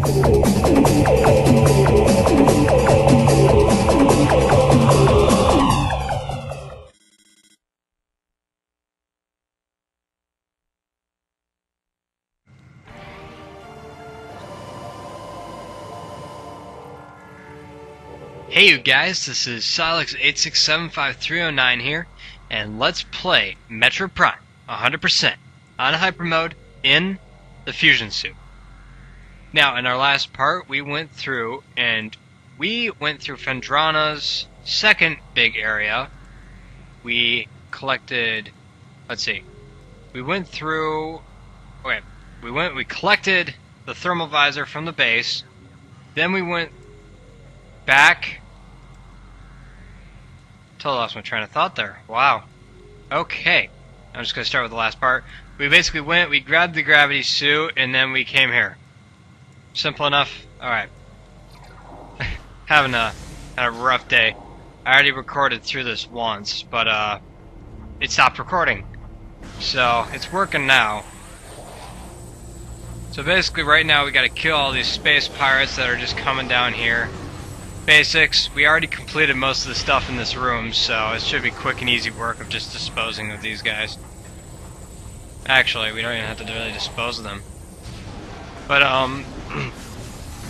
Hey you guys, this is Silex867539 here, and let's play Metroid Prime 100% on HyperMode in the Fusion suit. Now, in our last part, we went through Phendrana's second big area. We collected, we collected the thermal visor from the base, then we went back. Totally lost my train of thought there. Wow. Okay. I'm just going to start with the last part. We basically we grabbed the gravity suit, and then we came here. Simple enough? Alright. Having a rough day. I already recorded through this once, but it stopped recording. So, it's working now. So basically right now we gotta kill all these space pirates that are just coming down here. Basics, we already completed most of the stuff in this room, so it should be quick and easy work of just disposing of these guys. Actually, we don't even have to really dispose of them. But,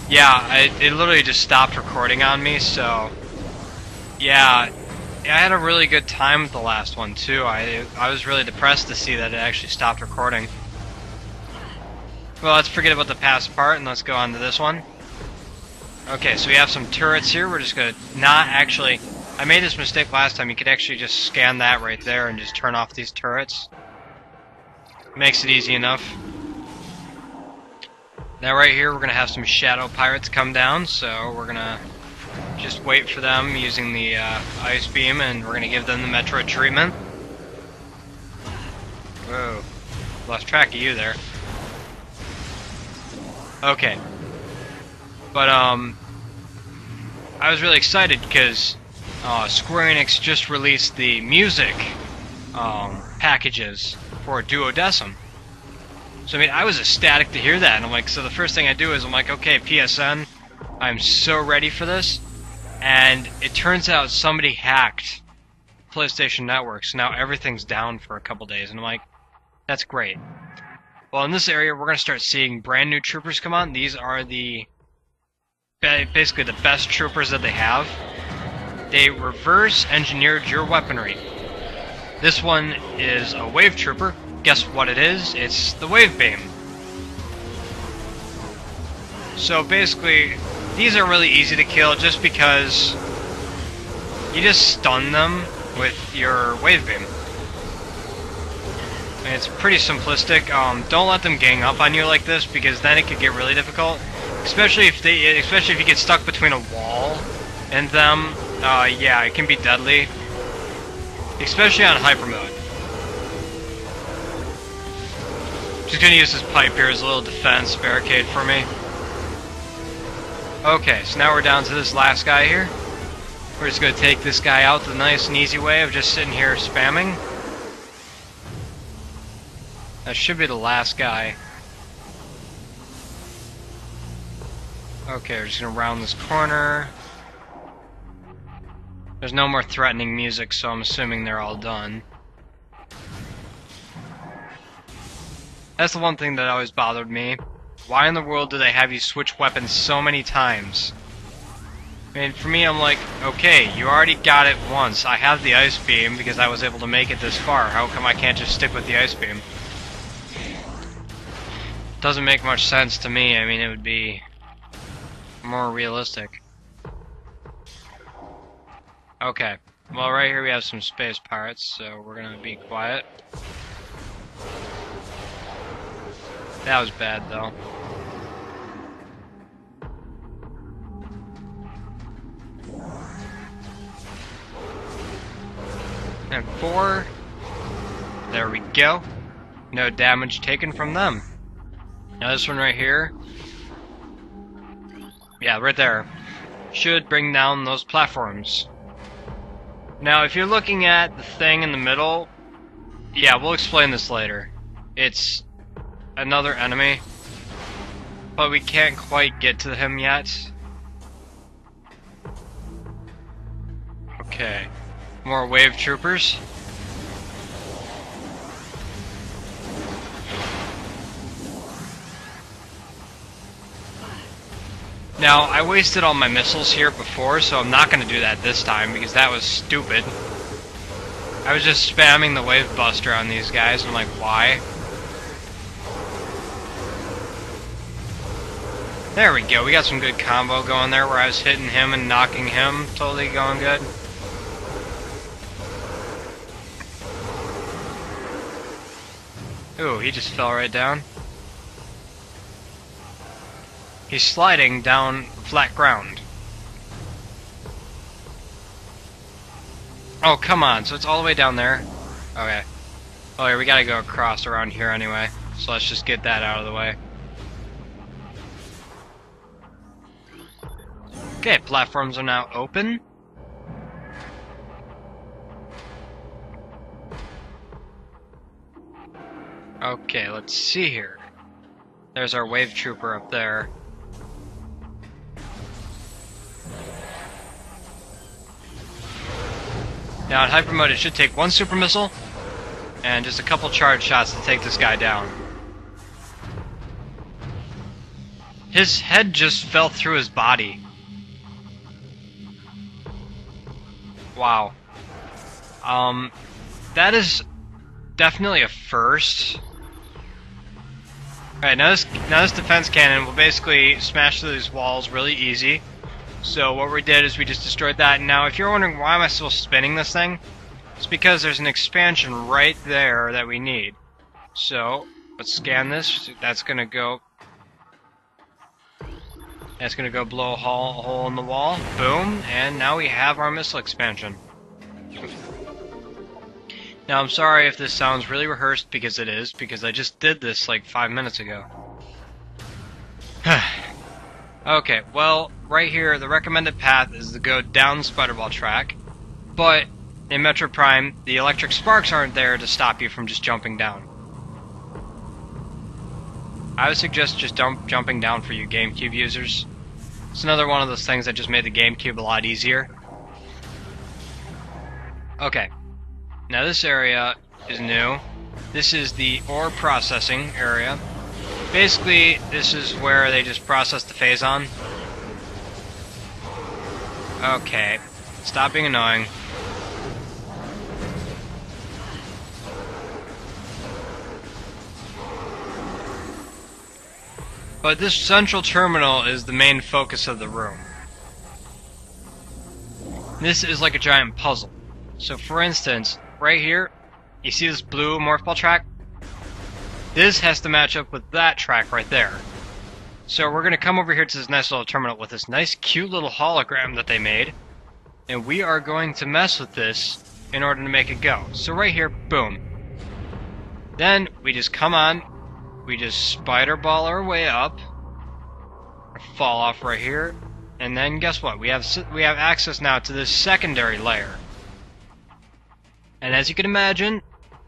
yeah, it literally just stopped recording on me, so... Yeah, I had a really good time with the last one, too. I was really depressed to see that it actually stopped recording. Well, let's forget about the past part, and let's go on to this one. Okay, so we have some turrets here. We're just gonna not actually... I made this mistake last time. You could actually just scan that right there and just turn off these turrets. Makes it easy enough. Now right here we're gonna have some shadow pirates come down, so we're gonna just wait for them using the ice beam, and we're gonna give them the Metroid treatment. Whoa, lost track of you there. Okay. But, I was really excited because Square Enix just released the music packages for Duodecim. So, I mean, I was ecstatic to hear that, and I'm like, so the first thing I do is I'm like, okay, PSN, I'm so ready for this, and it turns out somebody hacked PlayStation Network, so now everything's down for a couple days, and I'm like, that's great. Well, in this area, we're going to start seeing brand new troopers come on. These are basically the best troopers that they have. They reverse engineered your weaponry. This one is a wave trooper. Guess what it is? It's the wave beam. So basically, these are really easy to kill just because you just stun them with your wave beam. And it's pretty simplistic. Don't let them gang up on you like this, because then it could get really difficult. Especially if you get stuck between a wall and them. Yeah, it can be deadly. Especially on HyperMode. Just gonna use this pipe here as a little defense barricade for me. Okay, so now we're down to this last guy here. We're just gonna take this guy out the nice and easy way of just sitting here spamming. That should be the last guy. Okay, we're just gonna round this corner. There's no more threatening music, so I'm assuming they're all done. That's the one thing that always bothered me. Why in the world do they have you switch weapons so many times? I mean, for me, I'm like, okay, you already got it once. I have the ice beam because I was able to make it this far. How come I can't just stick with the ice beam? Doesn't make much sense to me. I mean, it would be more realistic. Okay, well right here we have some space pirates, so we're gonna be quiet. That was bad though. And 4. There we go. No damage taken from them. Now this one right here. Yeah, right there. Should bring down those platforms. Now, if you're looking at the thing in the middle, yeah, we'll explain this later. It's another enemy. but we can't quite get to him yet. Okay. More wave troopers. Now, I wasted all my missiles here before, so I'm not going to do that this time, because that was stupid. I was just spamming the wave buster on these guys, and I'm like, why? There we go, we got some good combo going there, where I was hitting him and knocking him. Totally going good. Ooh, he just fell right down. He's sliding down flat ground. Oh, come on, so it's all the way down there? Okay. Oh, yeah, we gotta go across around here anyway, so let's just get that out of the way. Okay, platforms are now open. Okay, let's see here. There's our wave trooper up there. Now in HyperMode it should take one super missile and just a couple charge shots to take this guy down. His head just fell through his body. Wow. That is definitely a first. Alright, now this defense cannon will basically smash through these walls really easy. So what we did is we just destroyed that. And now if you're wondering why am I still spinning this thing, it's because there's an expansion right there that we need. So let's scan this. That's gonna go blow a hole in the wall. Boom, and now we have our missile expansion. Now I'm sorry if this sounds really rehearsed, because it is, because I just did this like 5 minutes ago. Okay, well, right here, the recommended path is to go down the Spider-Ball track, but in Metroid Prime, the electric sparks aren't there to stop you from just jumping down. I would suggest just jumping down for you GameCube users. It's another one of those things that just made the GameCube a lot easier. Okay, now this area is new. This is the ore processing area. Basically, this is where they just process the Phazon. Okay, stop being annoying. But this central terminal is the main focus of the room. This is like a giant puzzle. So for instance, right here, you see this blue morph ball track? This has to match up with that track right there. So we're going to come over here to this nice little terminal with this nice cute little hologram that they made. And we are going to mess with this in order to make it go. So right here, boom. Then we just come on, we just spider ball our way up, fall off right here, and then guess what? We have access now to this secondary layer. And as you can imagine,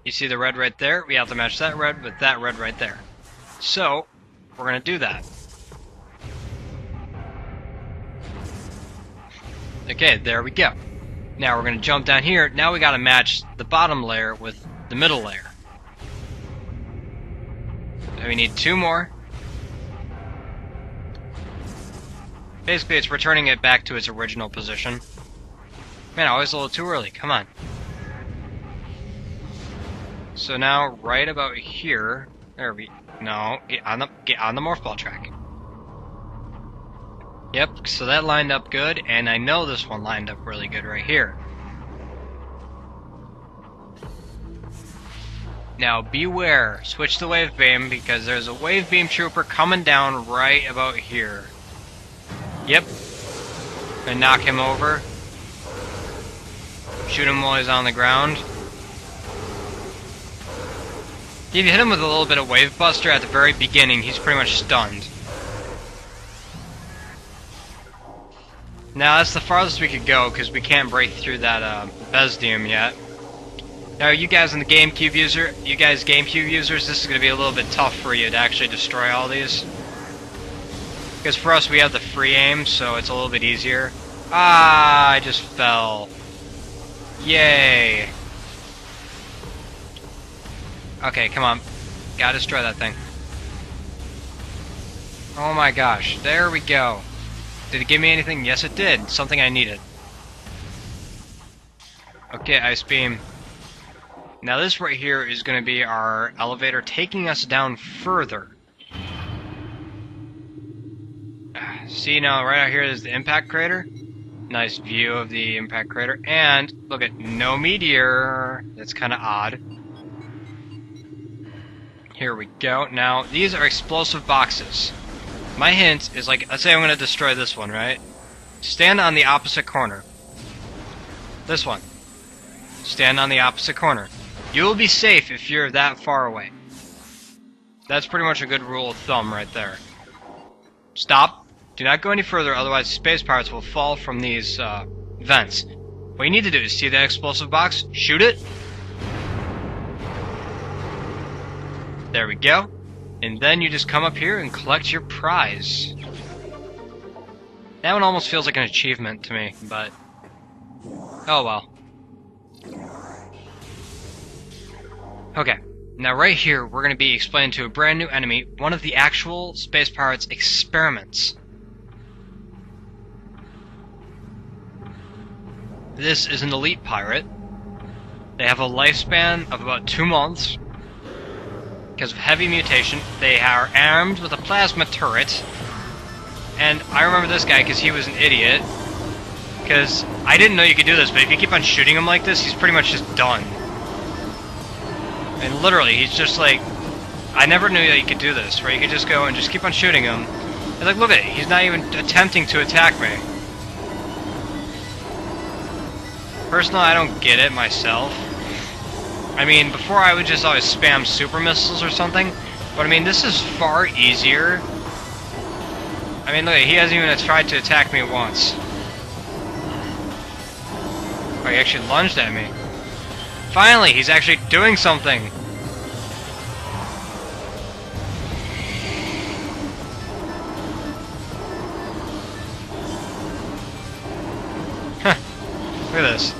you see the red right there, we have to match that red with that red right there. So, we're going to do that. Okay, there we go. Now we're going to jump down here. Now we got to match the bottom layer with the middle layer. And we need two more. Basically, it's returning it back to its original position. Man, always a little too early. Come on. So now, right about here, get on the morph ball track. Yep, so that lined up good, and I know this one lined up really good right here. Now beware, switch to wave beam, because there's a wave beam trooper coming down right about here. Yep, and knock him over. Shoot him while he's on the ground. If you hit him with a little bit of Wave Buster at the very beginning, he's pretty much stunned. Now that's the farthest we could go, because we can't break through that Besdium yet. Now you guys GameCube users, this is going to be a little bit tough for you to actually destroy all these. Because for us, we have the free aim, so it's a little bit easier. Ah, I just fell. Yay. Okay, come on. Gotta destroy that thing. Oh my gosh, there we go. Did it give me anything? Yes, it did. Something I needed. Okay, Ice Beam. Now this right here is going to be our elevator taking us down further. See, now right out here is the impact crater. Nice view of the impact crater. And look at no meteor. That's kind of odd. Here we go. Now, these are explosive boxes. My hint is, like, let's say I'm going to destroy this one, right? Stand on the opposite corner. This one. Stand on the opposite corner. You will be safe if you're that far away. That's pretty much a good rule of thumb right there. Stop. Do not go any further, otherwise space pirates will fall from these vents. What you need to do is see that explosive box, shoot it. There we go. And then you just come up here and collect your prize. That one almost feels like an achievement to me, but oh well. Okay, now right here we're going to be explained to a brand new enemy, one of the actual space pirates' experiments. This is an elite pirate. They have a lifespan of about 2 months. Because of heavy mutation, they are armed with a plasma turret. And I remember this guy because he was an idiot. Because I didn't know you could do this, but if you keep on shooting him like this, he's pretty much just done. And literally, he's just like... I never knew that you could do this, where you could just go and just keep on shooting him. And like, look at it, he's not even attempting to attack me. Personally, I don't get it myself. I mean, before I would just always spam super missiles or something, but I mean, this is far easier. I mean, look, he hasn't even tried to attack me once. Oh, he actually lunged at me. Finally, he's actually doing something. Look at this.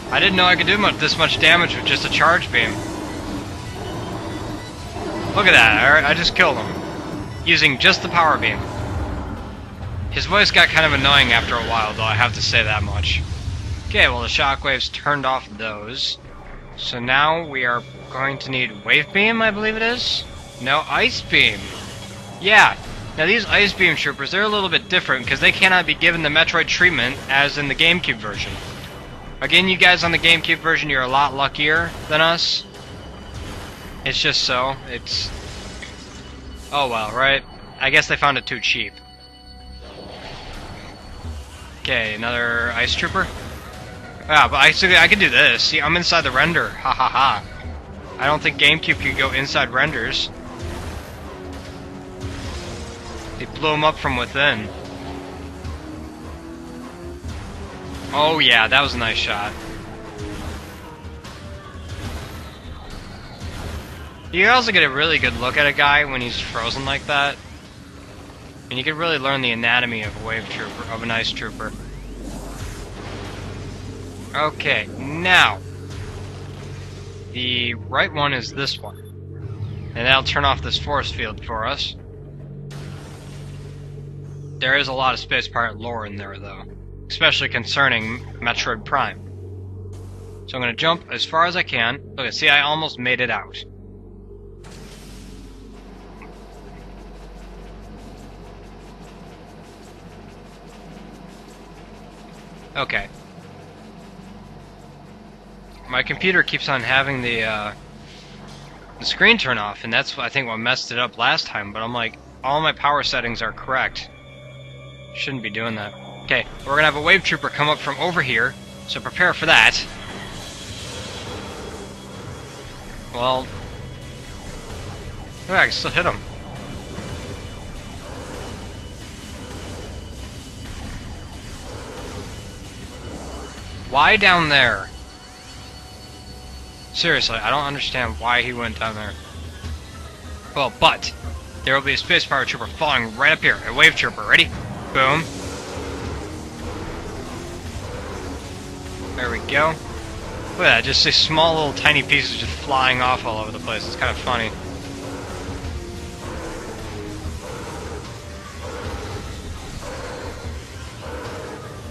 I didn't know I could do this much damage with just a charge beam. Look at that, I just killed him. Using just the power beam. His voice got kind of annoying after a while, though, I have to say that much. Okay, well the shockwaves turned off those. So now we are going to need wave beam, I believe it is? No, ice beam. Yeah. Now these ice beam troopers, they're a little bit different because they cannot be given the Metroid treatment as in the GameCube version. Again, you guys on the GameCube version, you're a lot luckier than us. It's just so. It's... oh well, right? I guess they found it too cheap. Okay, another ice trooper. Ah, but I can do this. See, I'm inside the render. Ha ha ha. I don't think GameCube could go inside renders. They blew him up from within. Oh yeah, that was a nice shot. You also get a really good look at a guy when he's frozen like that. And you can really learn the anatomy of a wave trooper, of an ice trooper. Okay, now the right one is this one. And that'll turn off this force field for us. There is a lot of Space Pirate lore in there though. Especially concerning Metroid Prime. So I'm going to jump as far as I can. Okay, see, I almost made it out. Okay. My computer keeps on having the screen turn off, and that's, I think, what messed it up last time, but I'm like, all my power settings are correct. Shouldn't be doing that. Okay, we're gonna have a wave trooper come up from over here, so prepare for that. Well... oh, I can still hit him. Why down there? Seriously, I don't understand why he went down there. Well, but there will be a space pirate trooper falling right up here. A wave trooper. Ready? Boom. There we go. Look at that, just these small little tiny pieces just flying off all over the place. It's kind of funny.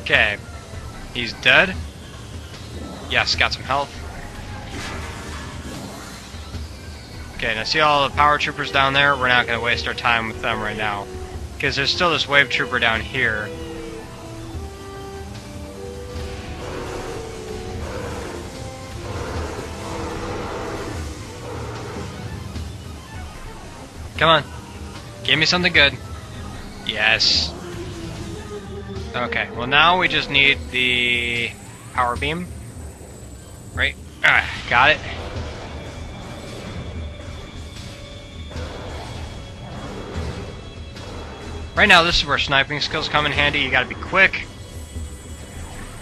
Okay. He's dead. Yes, got some health. Okay, now see all the power troopers down there? We're not going to waste our time with them right now. Because there's still this wave trooper down here. Come on. Give me something good. Yes. Okay, well now we just need the power beam. Right? Alright, got it. Right now this is where sniping skills come in handy. You gotta be quick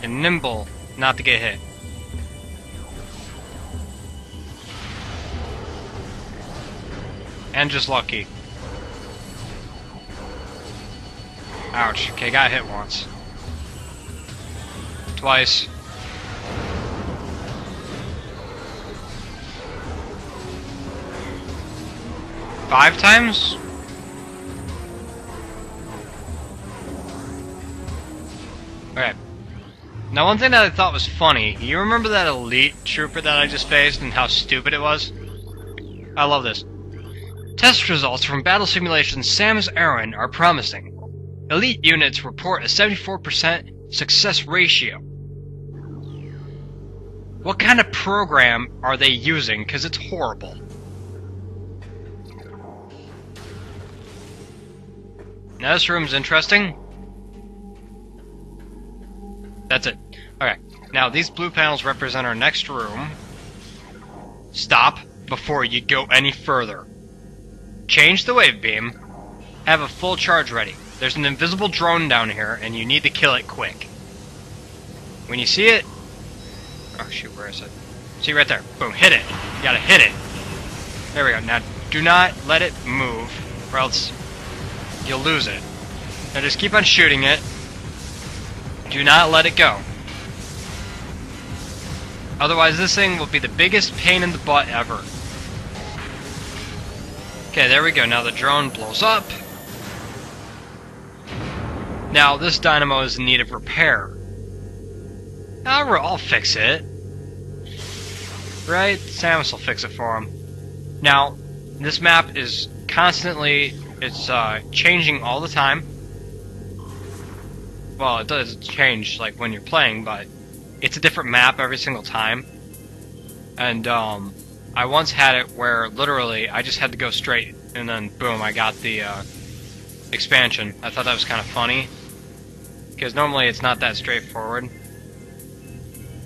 and nimble not to get hit. And just lucky. Ouch. Okay, got hit once. Twice. Five times? Okay. Now one thing that I thought was funny, you remember that elite trooper that I just faced and how stupid it was? I love this. Test results from battle simulation Samus Aran are promising. Elite units report a 74% success ratio. What kind of program are they using? Because it's horrible. Now this room's interesting. That's it. Okay. Now these blue panels represent our next room. Stop before you go any further. Change the wave beam. Have a full charge ready. There's an invisible drone down here, and you need to kill it quick. When you see it... Oh, shoot, where is it? See, right there. Boom, hit it. You gotta hit it. There we go. Now, do not let it move, or else you'll lose it. Now, just keep on shooting it. Do not let it go. Otherwise, this thing will be the biggest pain in the butt ever. Okay, there we go. Now the drone blows up. Now, this dynamo is in need of repair. I'll fix it. Right? Samus will fix it for him. Now, this map is constantly... It's changing all the time. Well, it does change, like, when you're playing, but... It's a different map every single time. And, I once had it where, literally, I just had to go straight, and then, boom, I got the, expansion. I thought that was kind of funny. Because normally it's not that straightforward.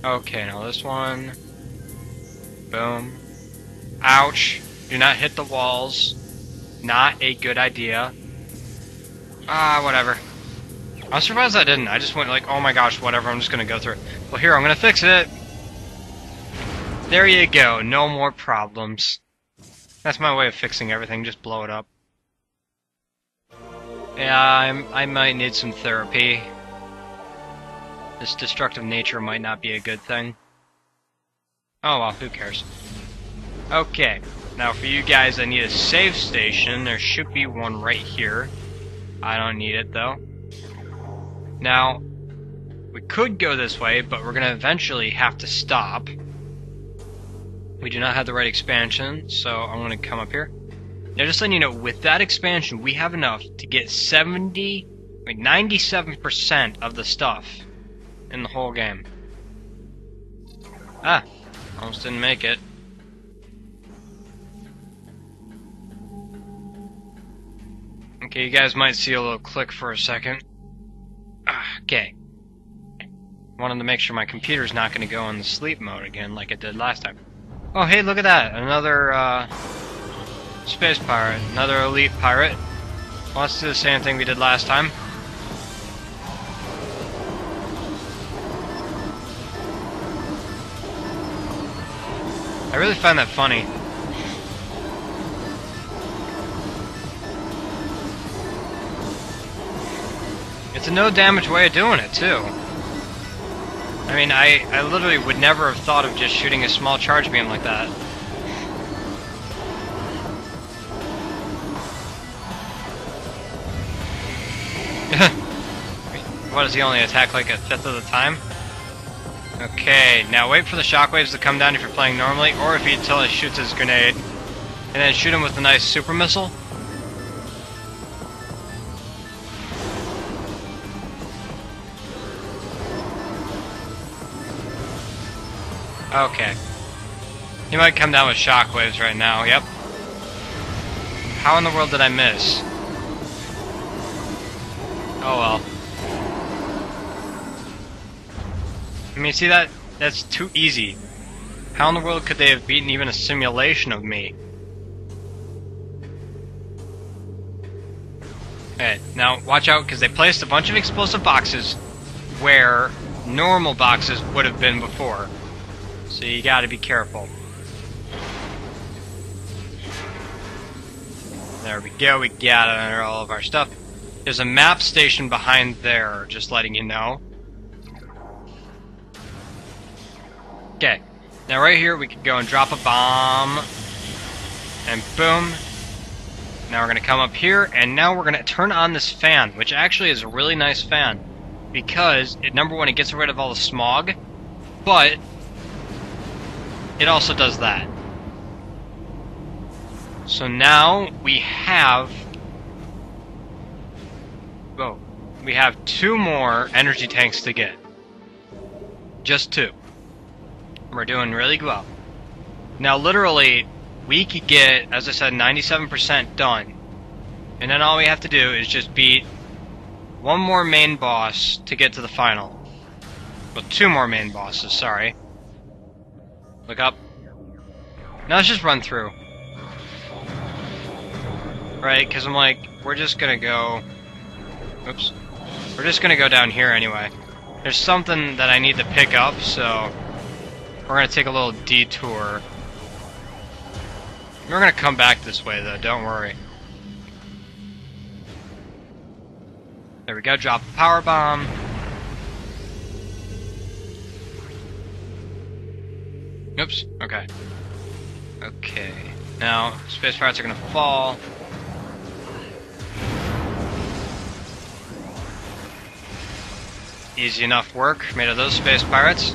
Okay, now this one. Boom. Ouch. Do not hit the walls. Not a good idea. Whatever. I'm surprised I didn't. I just went like, oh my gosh, whatever, I'm just gonna go through it. Well, here, I'm gonna fix it. There you go. No more problems. That's my way of fixing everything. Just blow it up. Yeah, I might need some therapy. This destructive nature might not be a good thing. Oh well, who cares? Okay, now for you guys, I need a save station. There should be one right here. I don't need it though. Now, we could go this way, but we're gonna eventually have to stop. We do not have the right expansion, so I'm gonna come up here. Now, just letting you know, with that expansion, we have enough to get 97% of the stuff in the whole game. Ah, almost didn't make it. Okay, you guys might see a little click for a second. Okay. Wanted to make sure my computer's not going to go in the sleep mode again like it did last time. Oh, hey, look at that. Another, space pirate. Another elite pirate. Well, let's do the same thing we did last time. I really find that funny. It's a no damage way of doing it, too. I mean, I literally would never have thought of just shooting a small charge beam like that. What, does he only attack like a fifth of the time? Okay, now wait for the shockwaves to come down if you're playing normally, or if he until he shoots his grenade, and then shoot him with a nice super missile. Okay. He might come down with shockwaves right now, yep. How in the world did I miss? Oh well. I mean, see that? That's too easy. How in the world could they have beaten even a simulation of me? Okay, now watch out, because they placed a bunch of explosive boxes where normal boxes would have been before. So you gotta be careful. There we go, we got all of our stuff. There's a map station behind there, just letting you know. Okay, now right here we could go and drop a bomb, and boom. Now we're going to come up here, and now we're going to turn on this fan, which actually is a really nice fan, because, number one, it gets rid of all the smog, but it also does that. So now we have... Whoa. We have 2 more energy tanks to get. Just 2. We're doing really well. Now, literally, we could get, as I said, 97% done. And then all we have to do is just beat 1 more main boss to get to the final. Well, 2 more main bosses, sorry. Look up. Now let's just run through. Right, because I'm like, we're just gonna go... Oops. We're just gonna go down here anyway. There's something that I need to pick up, so... We're gonna take a little detour. We're gonna come back this way, though, don't worry. There we go, drop a power bomb. Oops, okay. Okay, now, space pirates are gonna fall. Easy enough work, made of those space pirates.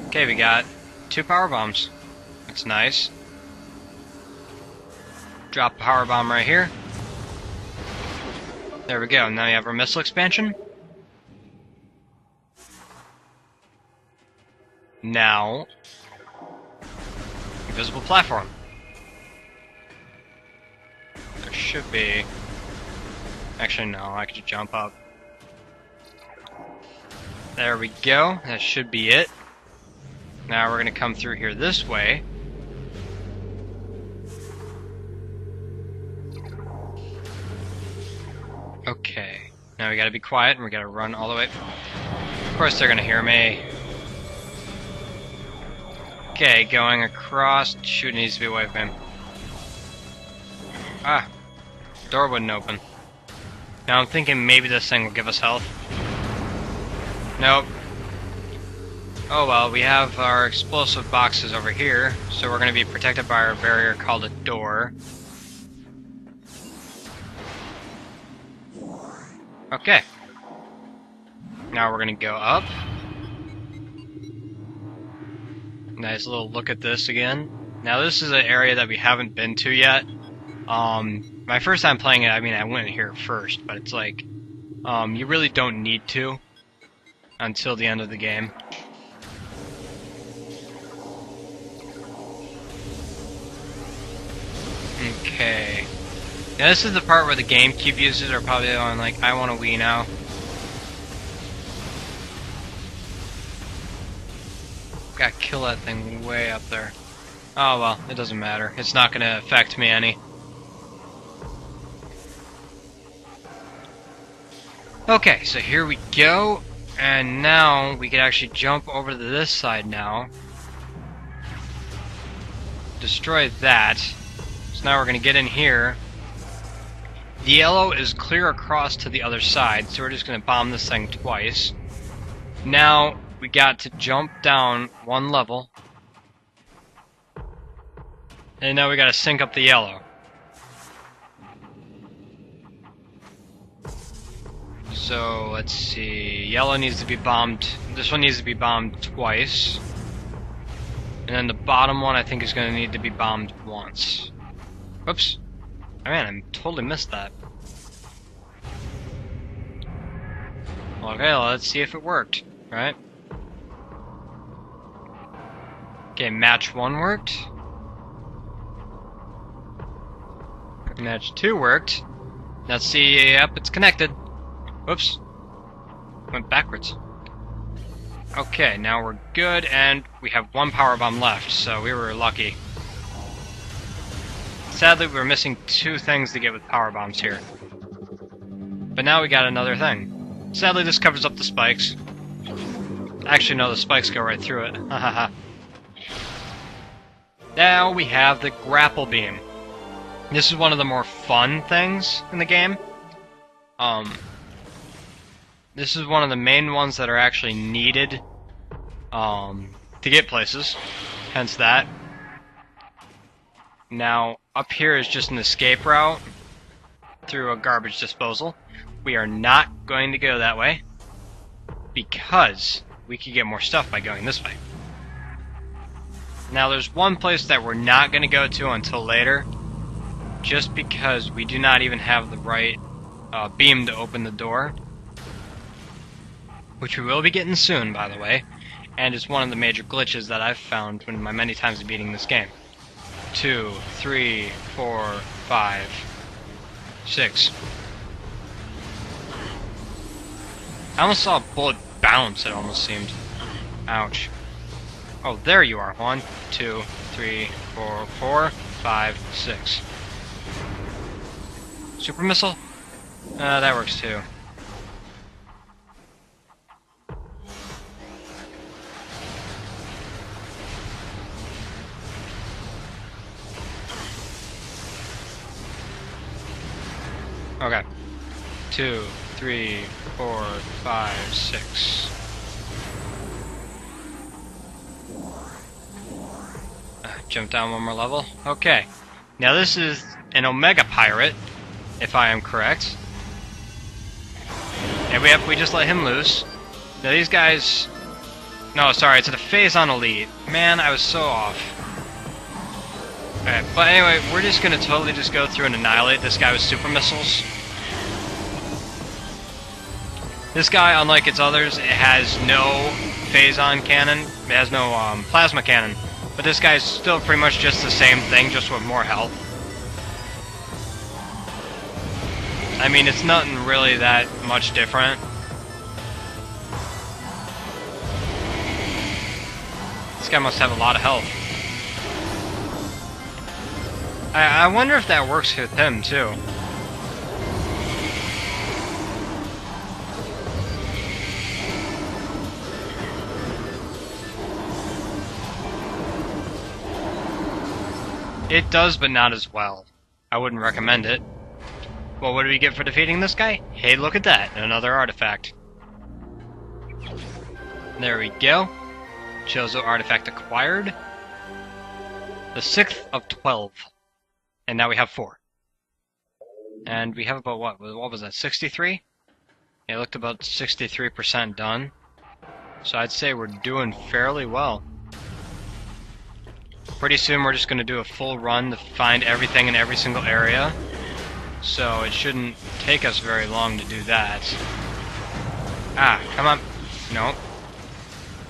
Okay, we got 2 power bombs. That's nice. Drop a power bomb right here. There we go, now you have our missile expansion. Now, invisible platform. There should be... Actually, no, I could just jump up. There we go, that should be it. Now we're going to come through here this way. Okay, now we gotta be quiet and we gotta run all the way. Of course they're gonna hear me. Okay, going across. Shoot needs to be away from him. Ah, door wouldn't open. Now I'm thinking maybe this thing will give us health. Nope. Oh well, we have our explosive boxes over here, so we're gonna be protected by our barrier called a door. Okay. Now we're gonna go up. Nice little look at this again. Now this is an area that we haven't been to yet. My first time playing it, I mean, I went here first, but it's like, you really don't need to until the end of the game. Okay. Now this is the part where the GameCube users are probably on like, I want a Wii now. Gotta kill that thing way up there. Oh well, it doesn't matter. It's not gonna affect me any. Okay, so here we go. And now we can actually jump over to this side now. destroy that. So now we're gonna get in here. The yellow is clear across to the other side, so we're just gonna bomb this thing twice. Now we got to jump down one level. And now we gotta sync up the yellow. So let's see, yellow needs to be bombed, this one needs to be bombed twice. And then the bottom one I think is going to need to be bombed once. Whoops. Oh man, I totally missed that. Okay, let's see if it worked, right? Okay, match 1 worked. Match 2 worked. Let's see, yep, it's connected. Whoops. Went backwards. Okay, now we're good, and we have 1 power bomb left, so we were lucky. Sadly, we were missing 2 things to get with power bombs here. But now we got another thing. Sadly, this covers up the spikes. Actually, no, the spikes go right through it. Hahaha. Now we have the grapple beam. This is one of the more fun things in the game. This is one of the main ones that are actually needed to get places, hence that. Now, up here is just an escape route through a garbage disposal. We are not going to go that way, because we could get more stuff by going this way. Now, there's one place that we're not going to go to until later, just because we do not even have the right beam to open the door. Which we will be getting soon, by the way, and it's one of the major glitches that I've found in my many times of beating this game. 2, 3, 4, 5, 6. I almost saw a bullet bounce, it almost seemed. Ouch. Oh, there you are. 1, 2, 3, 4, 4, 5, 6. Super missile? That works too. Okay. 2, 3, 4, 5, 6. Jump down 1 more level. Okay. Now this is an Omega Pirate, if I am correct. And we just let him loose. Now these guys... No, sorry, it's a Phazon Elite. Man, I was so off. Okay, but anyway, we're just gonna totally just go through and annihilate this guy with super missiles. This guy, unlike its others, it has no Phazon cannon. It has no plasma cannon. But this guy's still pretty much just the same thing, just with more health. I mean, it's nothing really that much different. This guy must have a lot of health. I wonder if that works with him, too. It does, but not as well. I wouldn't recommend it. Well, what do we get for defeating this guy? Hey, look at that! Another artifact. There we go. Chozo artifact acquired. The 6th of 12. And now we have 4. And we have about what was that, 63? Yeah, it looked about 63% done. So I'd say we're doing fairly well. Pretty soon we're just going to do a full run to find everything in every single area. So it shouldn't take us very long to do that. Ah, come on. No.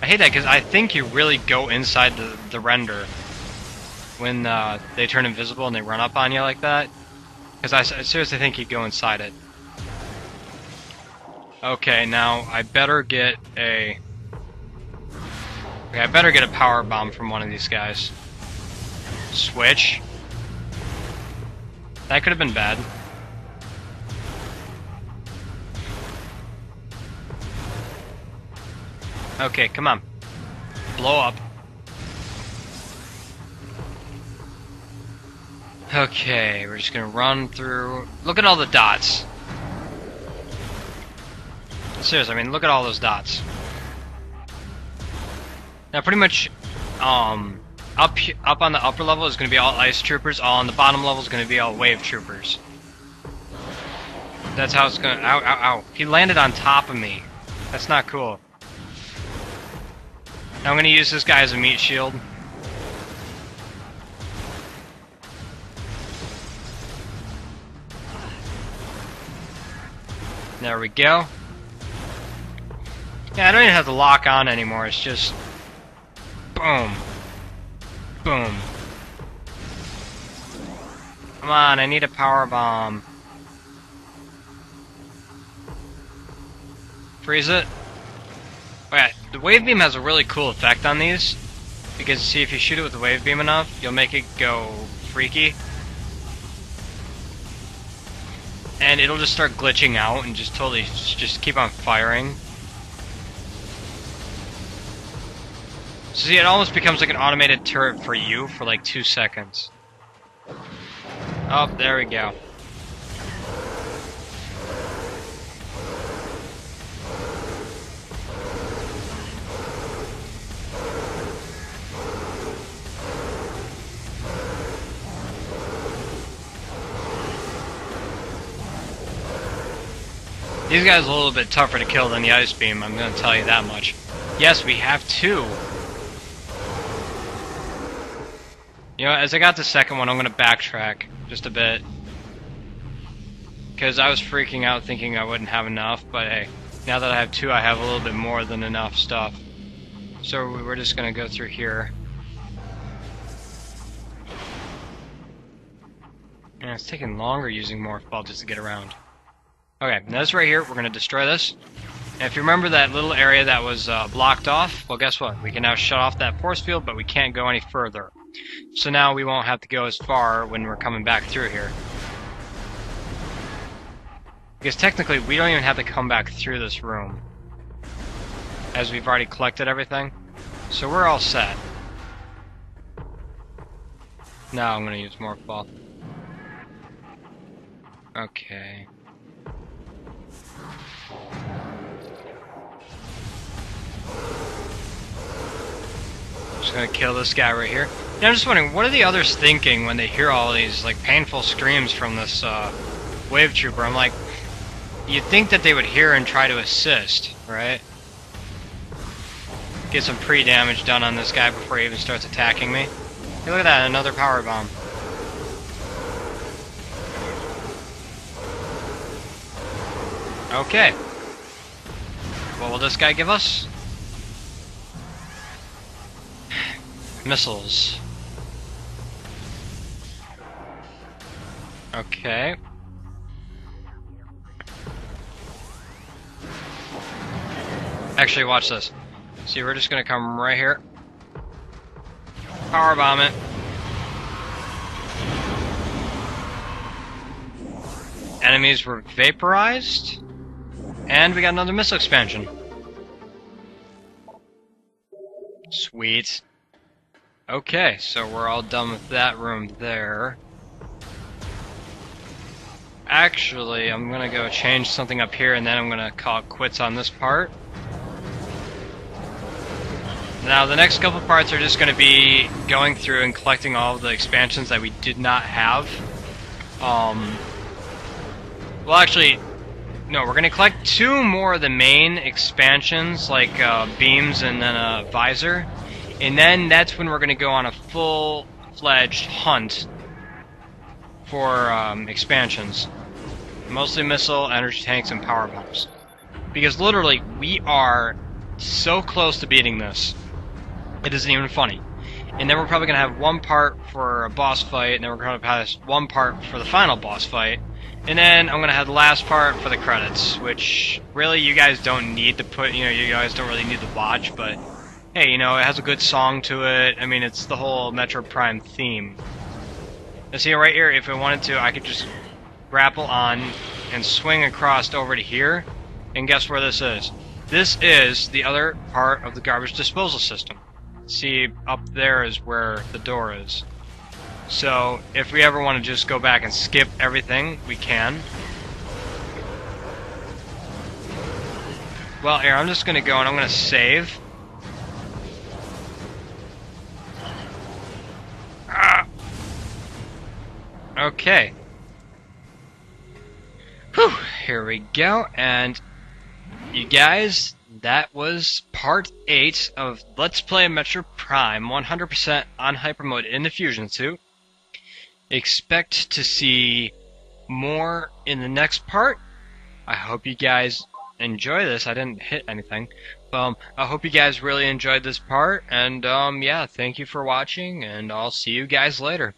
I hate that because I think you really go inside the render when they turn invisible and they run up on you like that. Because I seriously think you go inside it. Okay, now I better get a... Okay, I better get a power bomb from one of these guys. Switch. That could have been bad. Okay, come on. Blow up. Okay, we're just gonna run through. Look at all the dots. Seriously, I mean, look at all those dots. Now, pretty much, up on the upper level is gonna be all ice troopers. All on the bottom level is gonna be all wave troopers. That's how it's gonna. Ow, ow, ow! He landed on top of me. That's not cool. Now I'm gonna use this guy as a meat shield. There we go. Yeah, I don't even have to lock on anymore, it's just... boom. Boom. Come on, I need a power bomb. Freeze it. Okay, the wave beam has a really cool effect on these. Because, see, if you shoot it with the wave beam enough, you'll make it go freaky. And it'll just start glitching out and just totally just keep on firing. So see, it almost becomes like an automated turret for you for like 2 seconds. Oh, there we go. These guys are a little bit tougher to kill than the ice beam, I'm gonna tell you that much. Yes, we have 2. You know, as I got the second one, I'm gonna backtrack just a bit. Because I was freaking out thinking I wouldn't have enough, but hey, now that I have 2, I have a little bit more than enough stuff. So we're just gonna go through here. And it's taking longer using Morph Ball just to get around. Okay, now this right here, we're gonna destroy this. And if you remember that little area that was blocked off, well guess what? We can now shut off that force field, but we can't go any further. So now we won't have to go as far when we're coming back through here. Because technically, we don't even have to come back through this room, as we've already collected everything. So we're all set. Now I'm gonna use Morph Ball. Okay. Just gonna kill this guy right here. Now I'm just wondering, what are the others thinking when they hear all these like painful screams from this wave trooper? I'm like, you'd think that they would hear and try to assist, right? Get some pre-damage done on this guy before he even starts attacking me. Hey, look at that, another power bomb. Okay. What will this guy give us? Missiles. Okay. Actually, watch this. See, we're just gonna come right here. Power bomb it. Enemies were vaporized. And we got another missile expansion. Sweet. Okay, so we're all done with that room there. Actually, I'm gonna go change something up here and then I'm gonna call it quits on this part. Now, the next couple parts are just gonna be going through and collecting all of the expansions that we did not have. Well, actually, no, we're gonna collect 2 more of the main expansions, like beams and then a visor. And then that's when we're going to go on a full-fledged hunt for expansions. Mostly missile, energy tanks, and power bombs. Because literally, we are so close to beating this. It isn't even funny. And then we're probably going to have 1 part for a boss fight, and then we're going to have 1 part for the final boss fight. And then I'm going to have the last part for the credits, which really you guys don't need to put, you know, you guys don't really need to watch, but hey, you know, it has a good song to it. I mean, it's the whole Metroid Prime theme. And see, right here, if I wanted to, I could just grapple on and swing across over to here. And guess where this is? This is the other part of the garbage disposal system. See, up there is where the door is. So if we ever want to just go back and skip everything, we can. Well, here, I'm just going to go and I'm going to save. Okay. Whew, here we go, and you guys, that was part 8 of Let's Play Metroid Prime 100% on HyperMode in the Fusion Suit. Expect to see more in the next part. I hope you guys enjoy this. I didn't hit anything. I hope you guys really enjoyed this part, and yeah, thank you for watching, and I'll see you guys later.